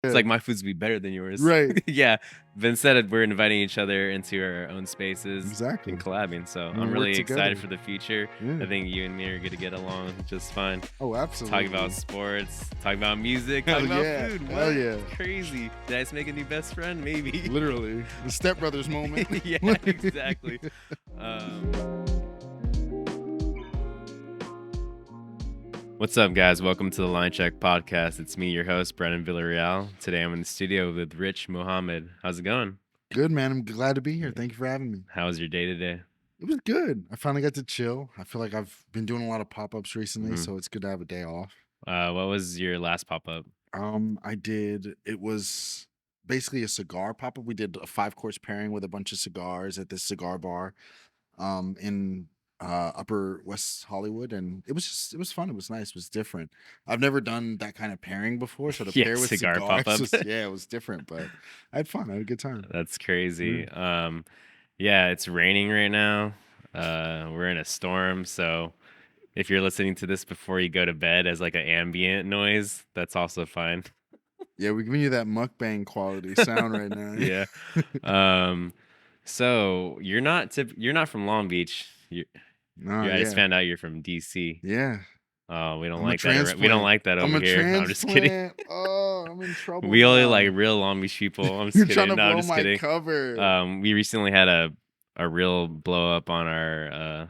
It's Yeah. like my food's be better than yours. Right. Yeah. But instead, we're inviting each other into our own spaces and Exactly. collabing. So And I'm we work really together. excited for the future. Yeah. I think you and me are going to get along just fine. Oh, Talk about absolutely. sports, talk about music, talk Hell about yeah. food. Hell What? yeah. Crazy. Did I just make a new best friend? Maybe. Literally. The stepbrothers moment. Yeah, exactly. What's up, guys? Welcome to the Line Check podcast. It's me, your host, Brennan Villarreal. Today I'm in the studio with Rich Muhammad. How's it going? Good, man. I'm glad to be here. Thank you for having me. How was your day today? It was good. I finally got to chill. I feel like I've been doing a lot of pop-ups recently, Mhm. so it's good to have a day off. What was your last pop-up? It was basically a cigar pop-up. We did a 5-course pairing with a bunch of cigars at this cigar bar in Upper West Hollywood, and it was fun. It was nice. It was different. I've never done that kind of pairing before, so to Yeah, pair with cigar cigars pop-up. it was different, but I had fun. I had a good time. That's crazy. Yeah, it's raining right now. We're in a storm, so if you're listening to this before you go to bed as like an ambient noise, that's also fine. Yeah, we're giving you that mukbang quality sound right now. Yeah. So you're not from Long Beach. No, I just yeah. found out you're from DC. Yeah. Oh, we don't I'm a like that. We don't transplant. like that I'm over a here. I'm just kidding. transplant. Oh, I'm in trouble We only like now. real Long Beach people. I'm just You're trying kidding. to No, I'm blow just my kidding. cover. We recently had a real blow up on our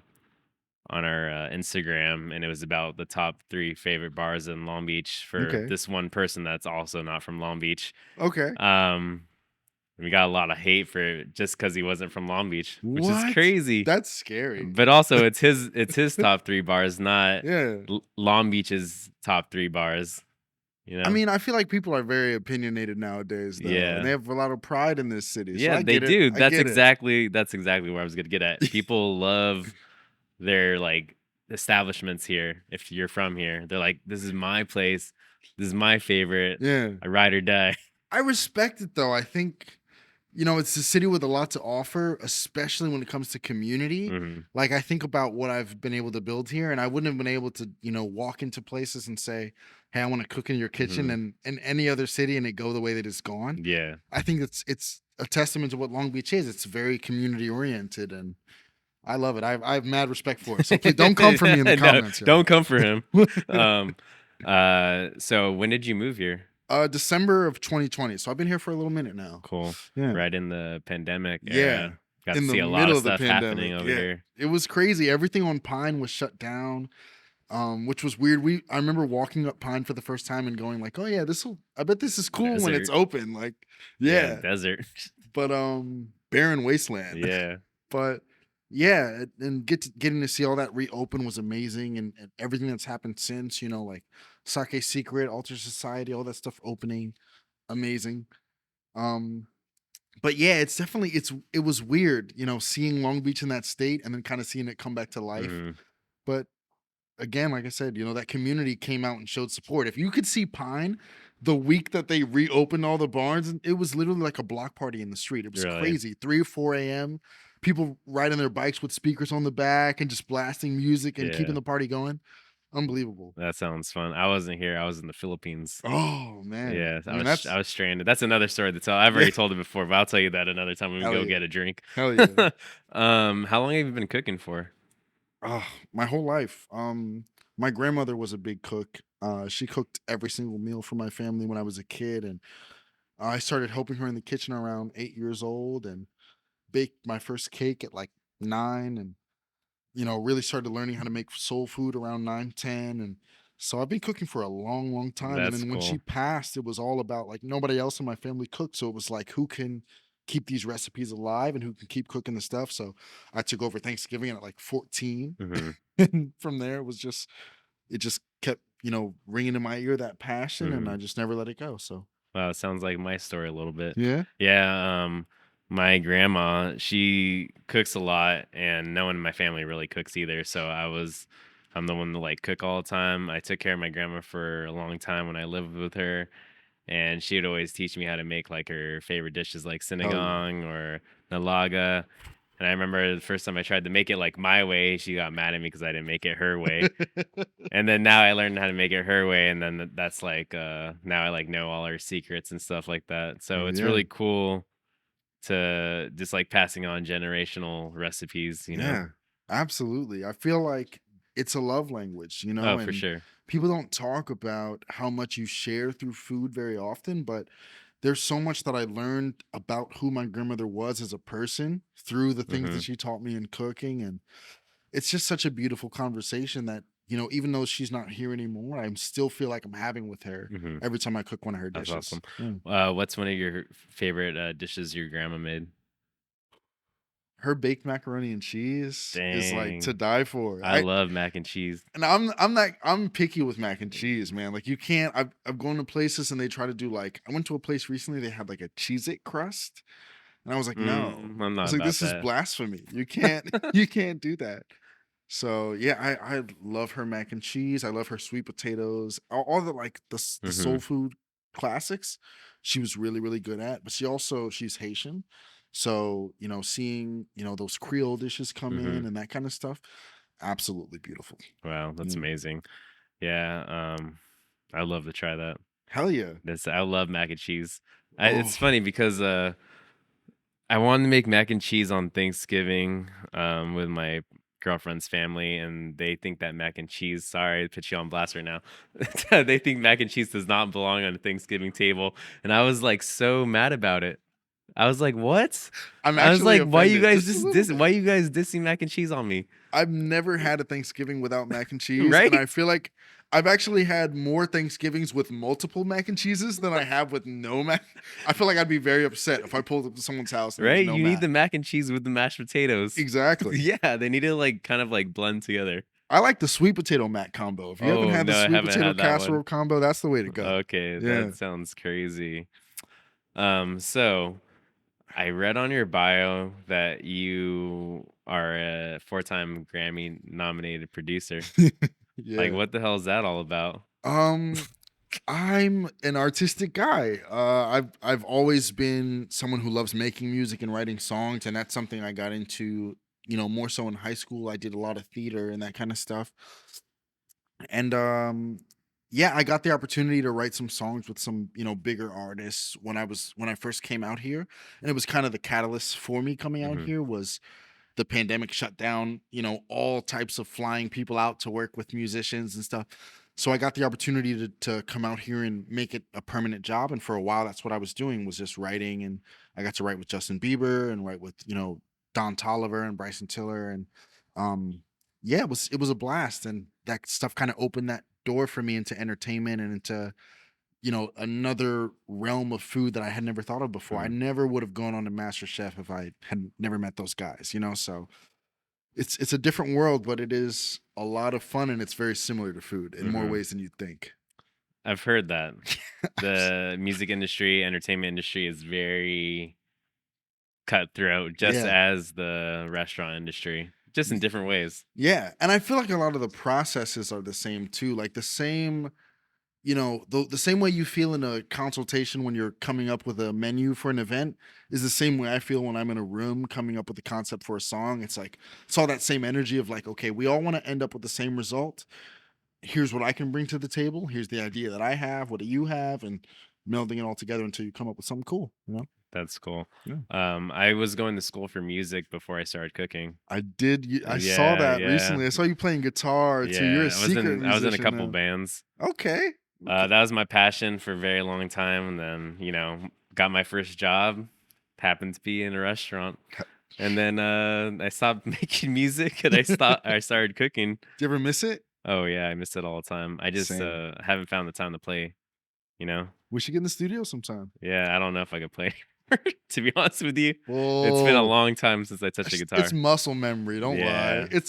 Instagram, and it was about the top 3 favorite bars in Long Beach for Okay. this one person that's also not from Long Beach. Okay. We got a lot of hate for it just because he wasn't from Long Beach, which is What? crazy. That's scary. But also, it's his top 3 bars, not Yeah. Long Beach's top 3 bars. You know? I mean, I feel like people are very opinionated nowadays, though, Yeah. and they have a lot of pride in this city. So Yeah, I they get it. do. I That's get it. exactly where I was gonna get at. People love their like establishments here. If you're from here, they're like, "This is my place. This is my favorite. Yeah. I ride or die." I respect it, though. I think, it's a city with a lot to offer, especially when it comes to community. Mhm. Like, I think about what I've been able to build here, and I wouldn't have been able to, walk into places and say, "Hey, I want to cook in your kitchen," Mhm. and in any other city, and it go the way that it's gone. Yeah. I think it's a testament to what Long Beach is. It's very community oriented, and I love it. I have mad respect for it. So please don't come for me in the No, comments. don't come for him. So when did you move here? December of 2020. So I've been here for a little minute now. Cool. Yeah. Right in the pandemic Yeah. era. Got to In the see a lot middle of of the stuff happening pandemic. over Yeah. here. It was crazy. Everything on Pine was shut down. Which was weird. I remember walking up Pine for the first time and going like, "Oh yeah, I bet this is cool when it's Desert. open." Like, Yeah, yeah. desert. But barren wasteland. Yeah. But yeah, and getting to see all that reopen was amazing, and everything that's happened since, like Sake Secret, Alter Society, all that stuff opening, amazing. But yeah, it was weird, seeing Long Beach in that state and then kind of seeing it come back to life. Mhm. But again, like I said, that community came out and showed support. If you could see Pine the week that they reopened all the bars, and it was literally like a block party in the street. It was Really? crazy. 3 or 4 a.m. People riding their bikes with speakers on the back and just blasting music and keeping Yeah. the party going. Unbelievable. That sounds fun. I wasn't here. I was in the Philippines. Oh man. Yeah, I mean, I was stranded. That's another story to tell. I've already told it before, but I'll tell you that another time when we Hell go yeah. get a drink. Hell yeah. How long have you been cooking for? My whole life. My grandmother was a big cook. She cooked every single meal for my family when I was a kid, and I started helping her in the kitchen around 8 years old, and baked my first cake at like 9, and really started learning how to make soul food around 9, 10. And so I've been cooking for a long, long time. And That's then when she cool. passed, it was all about like nobody else in my family cooked. So it was like, who can keep these recipes alive and who can keep cooking the stuff? So I took over Thanksgiving at like 14. Mhm. And from there, it just kept, ringing in my ear, that passion. And I Mhm. just never let it go. So Wow, it sounds like my story a little bit. yeah. Yeah, my grandma, she cooks a lot, and no one in my family really cooks either. So I'm the one to like cook all the time. I took care of my grandma for a long time when I lived with her, and she would always teach me how to make like her favorite dishes like Hell yeah. sinigang or nalaga. And I remember the first time I tried to make it like my way, she got mad at me because I didn't make it her way. And then now I learned how to make it her way, and then that's like now I like know all her secrets and stuff like that. So it's Yeah. really cool to just like passing on generational recipes, you know? Yeah, absolutely. I feel like it's a love language, Oh, for and sure. people don't talk about how much you share through food very often, but there's so much that I learned about who my grandmother was as a person through the things that Mhm. she taught me in cooking. And it's just such a beautiful conversation that, even though she's not here anymore, I still feel like I'm having with her Mhm. every time I cook one of her That's dishes. awesome. Yeah. What's one of your favorite dishes your grandma made? Her baked macaroni and cheese is like to Dang. die for. I love mac and cheese. And I'm picky with mac and cheese, man. Like you can't I've gone to places and they try to do like I went to a place recently, they had like a Cheez-It crust. And I was like, no. I'm I not was like, about this is that. blasphemy. You can't you can't do that. So yeah, I love her mac and cheese. I love her sweet potatoes. All the like the soul Mhm. food classics. She was really, really good at. But she's Haitian. So, seeing, those Creole dishes come in Mhm. and that kind of stuff, absolutely beautiful. Wow, that's Yeah. amazing. Yeah, I'd love to try that. Hell yeah. I love mac and cheese. Oh, It's funny because I wanted to make mac and cheese on Thanksgiving with my girlfriend's family, and they think that mac and cheese. Sorry to put you on blast right now. They think mac and cheese does not belong on a Thanksgiving table, and I was like so mad about it. I was like, "What?" I'm I was actually like, "Why you offended guys just a just little dis? bit. Why you guys dissing mac and cheese on me?" I've never had a Thanksgiving without mac and cheese, and I Right? feel like I've actually had more Thanksgivings with multiple mac and cheeses than I have with no mac. I feel like I'd be very upset if I pulled up to someone's house and there was Right? no You need the mac. mac and cheese with the mashed potatoes. Exactly. Yeah, they need to like kind of like blend together. I like the sweet potato mac combo. If you haven't Oh had the no, I sweet haven't potato had that one. casserole combo, that's the way to go. Okay, Yeah. that sounds crazy. So I read on your bio that you are a four-time Grammy nominated producer. Like, Yeah. what the hell is that all about? Um, I'm an artistic guy. I've always been someone who loves making music and writing songs, and that's something I got into, more so in high school. I did a lot of theater and that kind of stuff. And yeah, I got the opportunity to write some songs with some, bigger artists when I first came out here. And it was kind of the catalyst for me coming out Mhm, here was the pandemic shut down, all types of flying people out to work with musicians and stuff. So I got the opportunity to come out here and make it a permanent job. And for a while, that's what I was doing was just writing. And I got to write with Justin Bieber and write with, Don Tolliver and Bryson Tiller. And yeah, it was a blast. And that stuff kind of opened that door for me into entertainment and into, another realm of food that I had never thought of before. I mhm, never would have gone on to Master Chef if I had never met those guys. So it's a different world, but it is a lot of fun and it's very similar to food in more mhm. ways than you'd think. I've heard that the music industry, entertainment industry is very cutthroat, just Yeah. as the restaurant industry, just in Y- different ways. Yeah. And I feel like a lot of the processes are the same too. Like the same, the same way you feel in a consultation when you're coming up with a menu for an event is the same way I feel when I'm in a room coming up with the concept for a song. It's like it's all that same energy of like, okay, we all want to end up with the same result. Here's what I can bring to the table. Here's the idea that I have. What do you have? And melding it all together until you come up with something cool. That's cool. Yeah. I was going to school for music before I started cooking. I saw Yeah, that yeah, recently. I saw you playing guitar too. You're a yeah. secret I was in a musician couple now. bands. Okay. Okay. That was my passion for a very long time, and then got my first job. Happened to be in a restaurant, Ha- and then I stopped making music, and I started cooking. Do you ever miss it? Oh yeah, I miss it all the time. I just Same. haven't found the time to play. You know? We should get in the studio sometime. Yeah, I don't know if I could play anymore, to be honest with you. It's been a Oh, long time since I touched a it's guitar. muscle memory. Don't lie. Yeah.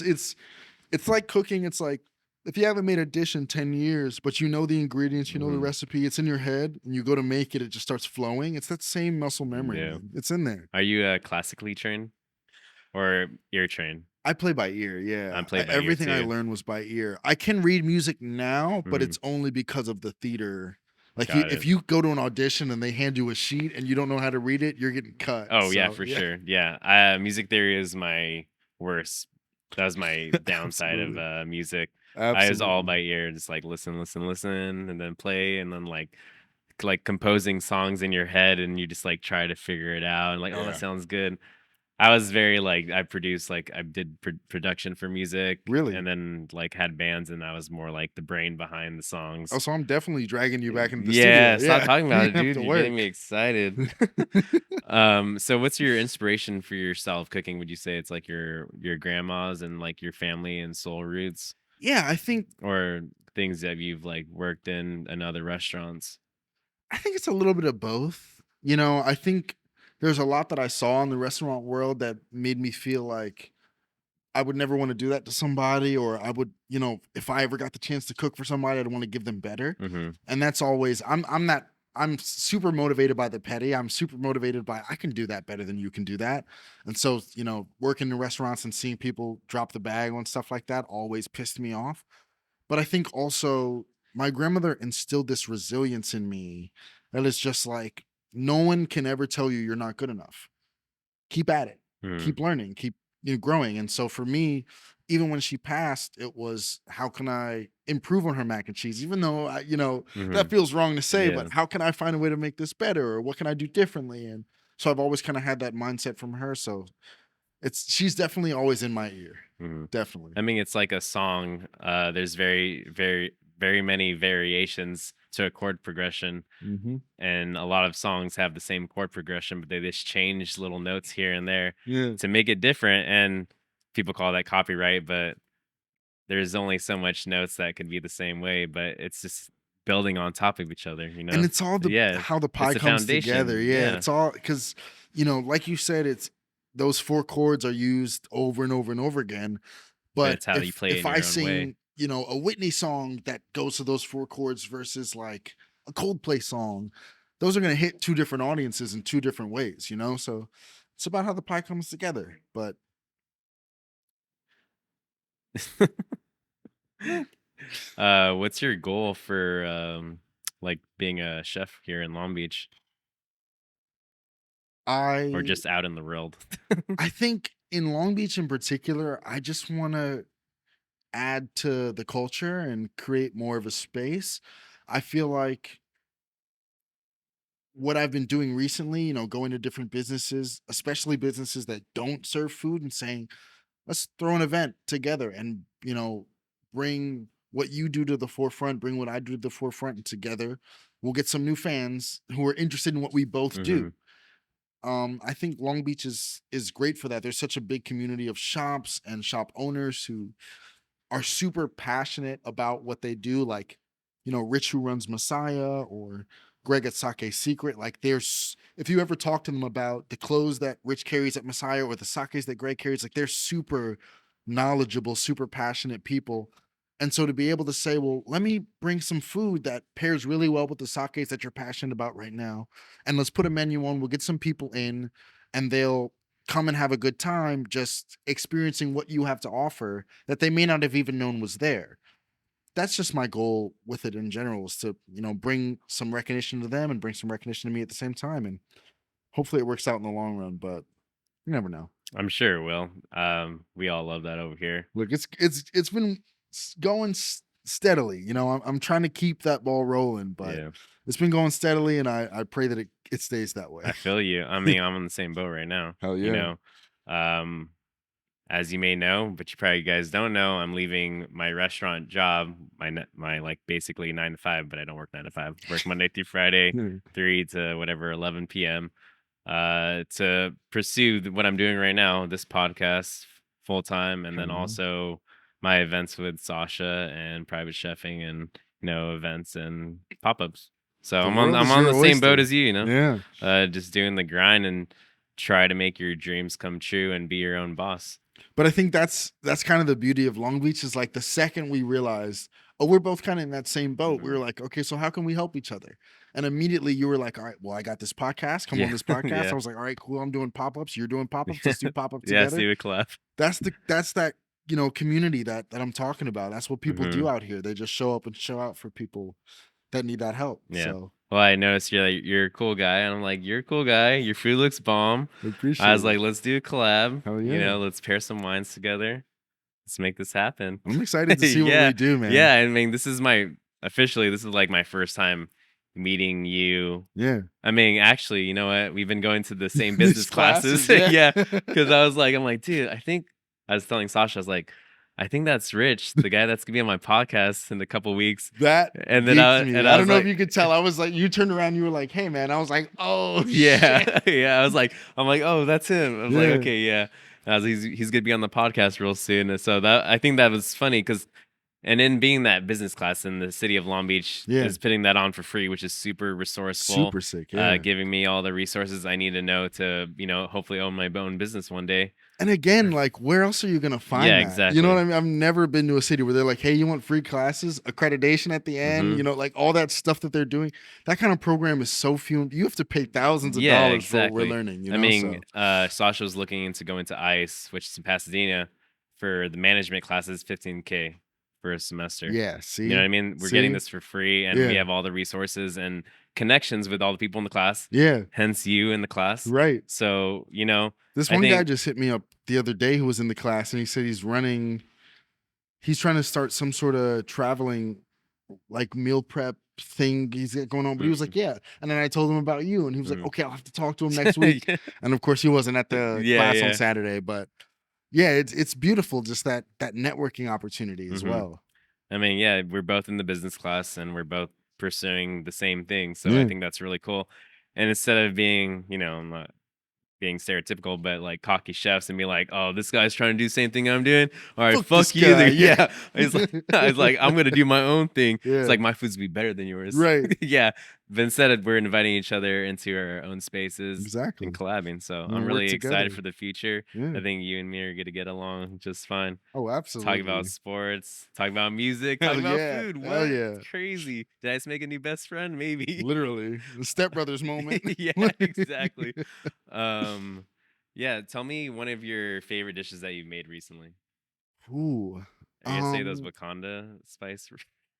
It's like cooking. It's like if you haven't made a dish in 10 years, but you know the ingredients, you know the Mhm. recipe, it's in your head, and you go to make it, it just starts flowing. It's that same muscle memory, Yeah. man. It's in there. Are you classically trained or ear trained? I play by ear, yeah. I'm play by ear Everything I too. learned was by ear. I can read music now, but Mhm. it's only because of the theater. Like Got if it. you go to an audition and they hand you a sheet and you don't know how to read it, you're getting cut. Oh, yeah, So for yeah, sure. Yeah, music theory is my worst. That was my downside of, absolutely, music. I was all absolutely. by ear, just, like, listen, listen, listen, and then play, and then, like, composing songs in your head, and you just, like, try to figure it out, and, like, "Oh, that Yeah, sounds good." I was very, like I produced, like I did production for music and really. then, like, had bands, and I was more like the brain behind the Oh, songs. so I'm definitely dragging you back into the Yeah, studio. stop Yeah, talking you about it, have dude, to you're getting me work. excited. So what's your inspiration for yourself cooking? Would you say it's like your grandma's and like your family and soul roots Yeah, or things that you've like worked in other restaurants? I think it's a little bit of both. I think there's a lot that I saw in the restaurant world that made me feel like I would never want to do that to somebody, or I would, if I ever got the chance to cook for somebody, I'd want to give them better. Mhm. And that's always I'm super motivated by the petty. I'm super motivated by I can do that better than you can do that. And so, working in restaurants and seeing people drop the bag on stuff like that always pissed me off. But I think also my grandmother instilled this resilience in me that is just like no one can ever tell you you're not good enough. Keep at it. Mhm. Keep learning. Keep growing. And so for me, even when she passed, it was how can I improve on her mac and cheese? Even though that Mhm. feels wrong to say, but Yeah. how can I find a way to make this better? Or what can I do differently? And so I've always kind of had that mindset from her. So she's definitely always in my ear. Mhm. Definitely. I mean, it's like a song. There's very, very, very many variations to a chord progression, Hmm. and a lot of songs have the same chord progression, but they just change little notes here and there Yeah. to make it different. And people call that copyright, but there's only so much notes that could be the same way. But it's just building on top of each other, you And know? it's all the Yeah, how the it's pie the comes together. foundation. Yeah, Yeah, it's all because like you said, it's those 4 chords are used over and over and over again. but But it's how you play it if in I your own way. sing, a Whitney song that goes to those 4 chords versus like a Coldplay song, those are gonna hit 2 different audiences in 2 different ways? So it's about how the pie comes together. But eh, What's your goal for like being a chef here in Long Beach or I just out in the world? I think in Long Beach in particular, I just wanna add to the culture and create more of a space. I feel like what I've been doing recently, going to different businesses, especially businesses that don't serve food and saying, let's throw an event together and, bring what you do to the forefront, bring what I do to the forefront, and together we'll get some new fans who are interested in what we both do. Hmm. I think Long Beach is great for that. There's such a big community of shops and shop owners who are super passionate about what they do, like, Rich who runs Messiah or Greg at Sake Secret. Like, if you ever talk to them about the clothes that Rich carries at Messiah or the sakes that Greg carries, like, they're super knowledgeable, super passionate people. And so to be able to say, well, let me bring some food that pairs really well with the sakes that you're passionate about right now, and let's put a menu on, we'll get some people in, and they'll come and have a good time just experiencing what you have to offer that they may not have even known was there. That's just my goal with it in general is to, bring some recognition to them and bring some recognition to me at the same time. And hopefully it works out in the long run, but you never know. I'm sure it will. We all love that over here. Look, it's been going steadily. I'm trying to keep that ball rolling, but Yeah, it's been going steadily, and I pray that it stays that I way. feel you. I mean, I'm on the same boat right now. Hell You yeah. know, um, as you may know, but you probably guys don't know, I'm leaving my restaurant job, my like basically 9 to 5, but I don't work 9 to 5. Work Monday through Friday, Yeah. 3 to whatever 11 p.m. To pursue what I'm doing right now, this podcast full time, and Hell then yeah. also my events with Sasha and private chefing and events and pop ups. So The world I'm is on your the same boat oyster. as you, Yeah. just doing the grind and try to make your dreams come true and be your own boss. But I think that's kind of the beauty of Long Beach is like the second we realized, oh, we're both kind of in that same boat. We Hmm. were like, okay, so how can we help each other? And immediately you were like, all right, well, I got this podcast. Come on Yeah, this podcast. I yeah, was like, all right, cool. I'm doing pop-ups. You're doing pop-ups. Let's do pop-up yeah. together. See the collab. That's that, community that I'm talking about. That's what people do Hmm. out here. They just show up and show out for people. that need that help. Yeah. So Well, I noticed you're a cool guy, and I'm like, you're a cool guy. Your food looks bomb. I I appreciate was it. like, let's do a collab. Hell You yeah. know, let's pair some wines together. Let's make this happen. I'm excited to see what Yeah, we do, man. yeah. I mean, this is like my first time meeting you. Yeah. I mean, actually, you know what? We've been going to the same These business classes. classes, yeah. Yeah, because I'm like, dude, I was telling Sasha, I was like, I think that's Rich, the guy that's gonna be on my podcast in a couple weeks. That And then geeked me. I I don't was know if like, you could tell. I was like, you turned around, you were like, "Hey, man." I was like, "Oh yeah, shit." yeah. I'm like, oh, that's him. I was like, Yeah. okay, yeah. And I was, he's gonna be on the podcast real soon. And so I think that was funny because, and in being that business class in the city of Long Beach Yeah. is putting that on for free, which is super resourceful, Super sick. Yeah. giving me all the resources I need to know to, hopefully own my own business one day. And again, like, where else are you gonna Yeah, find that? You know what exactly. I mean? I've never been to a city where they're like, "Hey, you want free classes, accreditation at the end?" Hmm. You know, like all that stuff that they're doing. That kind of program is so few. You have to pay thousands of Yeah, dollars for what we're exactly. learning. You I know, mean, so Sasha was looking into going to ICE, which is in Pasadena, for the management classes, 15K for a semester. yeah. You know what See, I mean? We're getting see, this for free, and we yeah, have all the resources and connections with all the people in the class, yeah, hence you in the class. right. So, This I one guy think, just hit me up the other day who was in the class, and he said he's trying to start some sort of traveling like meal prep thing he's got going on. But he was mm, like, yeah. And then I told him about you, and he was like, mm. okay, I'll have to talk to him next week. And of course, he wasn't at the Yeah, class on yeah. Saturday, but yeah, it's beautiful, just that networking opportunity as Hmm. well. I mean, yeah, we're both in the business class and we're both pursuing the same thing. So I Yeah. think that's really cool. And instead of being, I'm not being stereotypical, but like cocky chefs and be like, "Oh, this guy's trying to do the same thing I'm doing. All right, Fuck this fuck you." guy. Yeah. Yeah, it's like I'm gonna do my own thing. It's Yeah. like my food's be better than yours. Right. Yeah, but instead we're inviting each other into our own spaces and Exactly. collabing. So We'll I'm work really excited together. for the future. Yeah. I think you and me are gonna get along just fine. Oh, Talk about absolutely. sports, talk about music, talk Hell about yeah. food. Hell What? yeah. It's crazy. Did I just make a new best friend? Maybe. Literally. The stepbrothers moment. Yeah, exactly. Um, yeah, tell me one of your favorite dishes that you've made recently. Ooh. Are you gonna say those Um, Wakanda spice?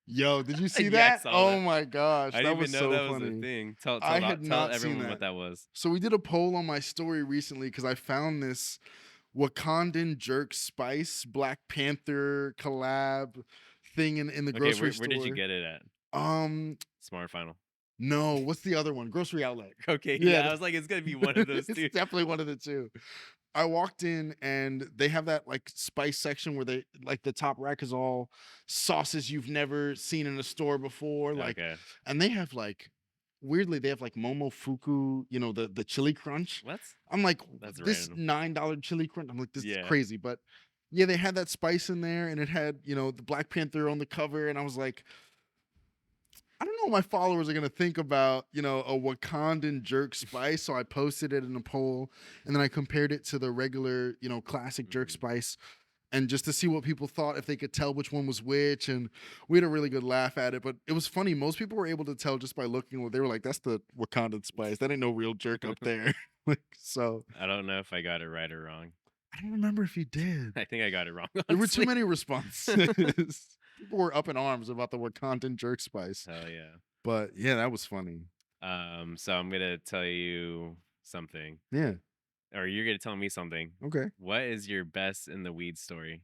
Yo, did you see Yeah, I that? saw Oh that. my gosh, I that didn't was even know so that was a funny. thing. Tell I had tell not seen everyone what that. that was. So we did a poll on my story recently because I found this Wakandan jerk spice Black Panther collab thing in the Okay, grocery where did you store. get it at? Um, Smart Final. no, what's the other one? Grocery outlet. Okay, Yeah, yeah, I was like, it's gonna be one of those it's two. definitely one of the two. I walked in and they have that like spice section where they like the top rack is all sauces you've never seen in a store before. Like, Okay. and they have like weirdly, they have like Momofuku, you know, the chili crunch. What? I'm like, That's this random. $9 chili crunch. I'm like, this is Yeah. crazy. But yeah, they had that spice in there and it had, you know, the Black Panther on the cover. And I was like, I don't know what my followers are gonna think about, you know, a Wakandan jerk spice. So I posted it in a poll, and then I compared it to the regular, you know, classic jerk Mhm. spice, and just to see what people thought, if they could tell which one was which. And we had a really good laugh at it. But it was funny. Most people were able to tell just by looking. They were like, "That's the Wakandan spice. That ain't no real jerk up there." Like, so I don't know if I got it right or wrong. I don't remember if you did. I think I got it wrong, There were too honestly. many responses. People were up in arms about the Wakandan jerk spice. Hell yeah. But yeah, that was funny. So I'm gonna tell you something, Yeah. or you're gonna tell me something. Okay. What is your best in the weed story?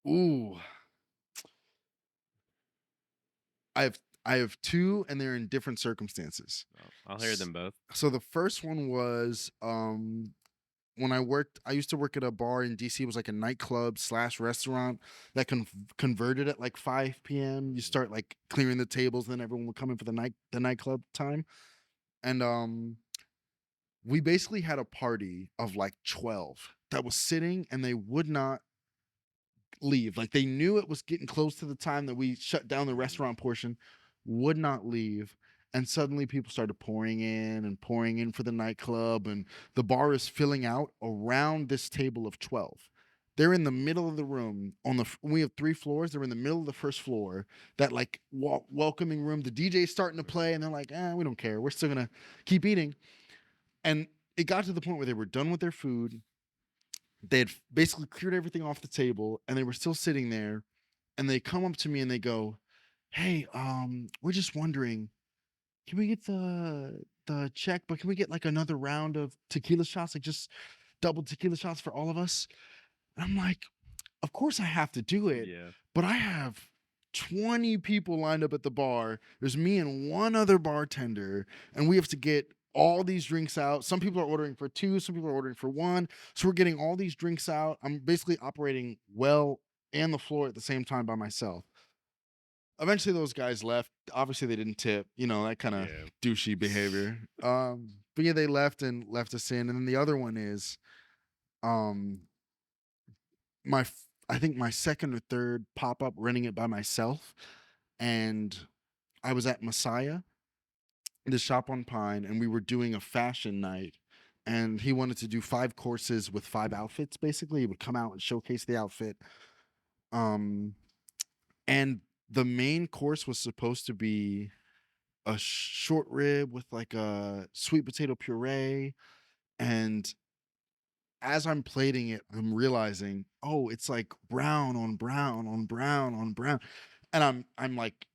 Ooh, I have two, and they're in different circumstances. I'll hear S- them both. So the first one was when I used to work at a bar in DC. It was like a nightclub slash restaurant that converted at like 5 p.m. You start like clearing the tables, then everyone would come in for the nightclub time. And we basically had a party of like 12 that was sitting and they would not leave. Like they knew it was getting close to the time that we shut down the Mhm. restaurant portion, would not leave. And suddenly people started pouring in for the nightclub, and the bar is filling out around this table of 12. They're in the middle of the room we have 3 floors. They're in the middle of the first floor, that like welcoming room. The DJ's starting to play, and they're like, we don't care. We're still gonna keep eating. And it got to the point where they were done with their food. They had basically cleared everything off the table and they were still sitting there, and they come up to me and they go, "Hey, we're just wondering, can we get the check, but can we get like another round of tequila shots, like just double tequila shots for all of us?" And I'm like, of course I have to do it, Yeah. but I have 20 people lined up at the bar. There's me and one other bartender, and we have to get all these drinks out. Some people are ordering for two, some people are ordering for one. So we're getting all these drinks out. I'm basically operating well and the floor at the same time by myself. Eventually those guys left. Obviously they didn't tip, that kind of Yeah. douchey behavior. But yeah, they left and left us in. And then the other one is um I think my second or third pop-up running it by myself. And I was at Messiah, the shop on Pine, and we were doing a fashion night. And he wanted to do 5 courses with 5 outfits. Basically, he would come out and showcase the outfit. Um, and the main course was supposed to be a short rib with like a sweet potato puree. And as I'm plating it, I'm realizing, oh, it's like brown on brown on brown on brown. And I'm like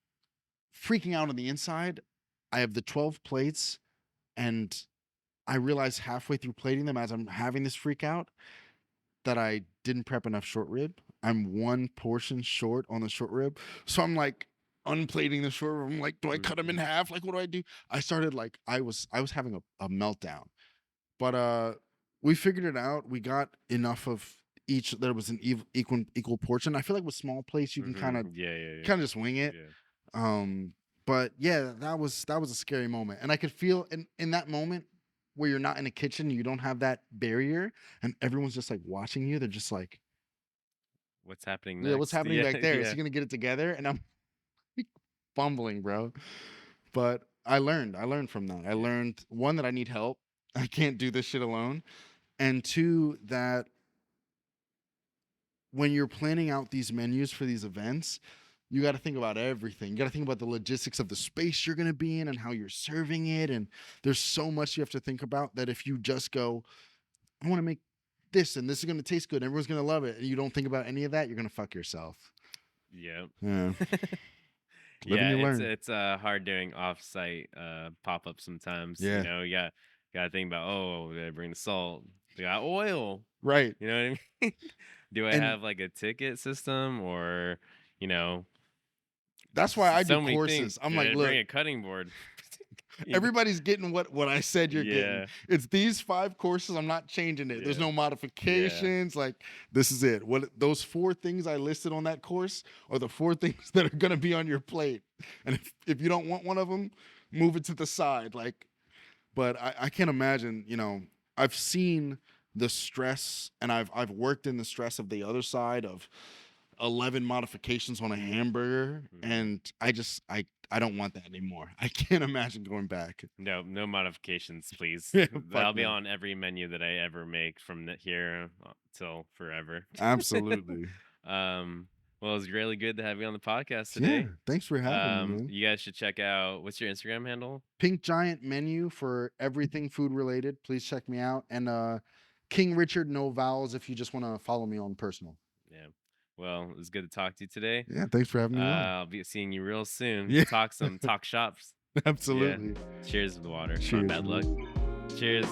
freaking out on the inside. I have the 12 plates, and I realize halfway through plating them as I'm having this freak out that I didn't prep enough short rib. I'm one portion short on the short rib. So I'm like unplating the short rib. I'm like, do I cut them in Mhm. half? Like, what do I do? I started like I was having a meltdown. But we figured it out. We got enough of each. There was an equal portion. I feel like with small plates you can kind of Mhm. Yeah, yeah, yeah. kind of just wing it. Yeah. Um, but yeah, that was a scary moment, and I could feel in that moment where you're not in a kitchen, you don't have that barrier, and everyone's just like watching you. They're just like, What's happening "Yeah, what's next? happening Yeah, back there? Is yeah. he gonna get it together?" And I'm fumbling, bro. But I learned. I learned from that. I Yeah. learned one that I need help. I can't do this shit alone, and two that when you're planning out these menus for these events, you got to think about everything. You got to think about the logistics of the space you're going to be in and how you're serving it. And there's so much you have to think about that if you just go, I want to make this and this is going to taste good, everyone's going to love it, and you don't think about any of that, you're going to fuck yourself. Yep. Yeah. Live and Yeah, you it's learn. it's hard doing off-site pop-ups sometimes. Yeah. Gotta think about, oh, did I bring the salt? They got oil. Right. You know what I mean? Do I And have like a ticket system or you know that's why I do so many things? courses. I'm like, Did I bring look, a cutting board? You know? everybody's getting what I said you're getting. Yeah, It's these 5 courses. I'm not changing it. There's yeah, no yeah, modifications. Like this is it. What those 4 things I listed on that course are the 4 things that are gonna be on your plate. And if you don't want one of them, move it to the side. Like, but I can't imagine. I've seen the stress, and I've worked in the stress of the other side of 11 modifications on a hamburger, hmm and I don't want that anymore. I can't imagine going back. No, no modifications, please. Yeah, fuck That'll be no. on every menu that I ever make from here till forever. Absolutely. um, well, it was really good to have you on the podcast Yeah, today. thanks for having me, man. You guys should check out what's your Instagram handle? Pink Giant menu for everything food related. Please check me out. And King Richard, no vowels if you just want to follow me on personal. Yeah. Well, it was good to talk to you today. Yeah, thanks for having me on. I'll be seeing you real soon. Yeah, Talk shops. Yeah. absolutely. Cheers with the water. My Cheers, bad luck. man. Cheers.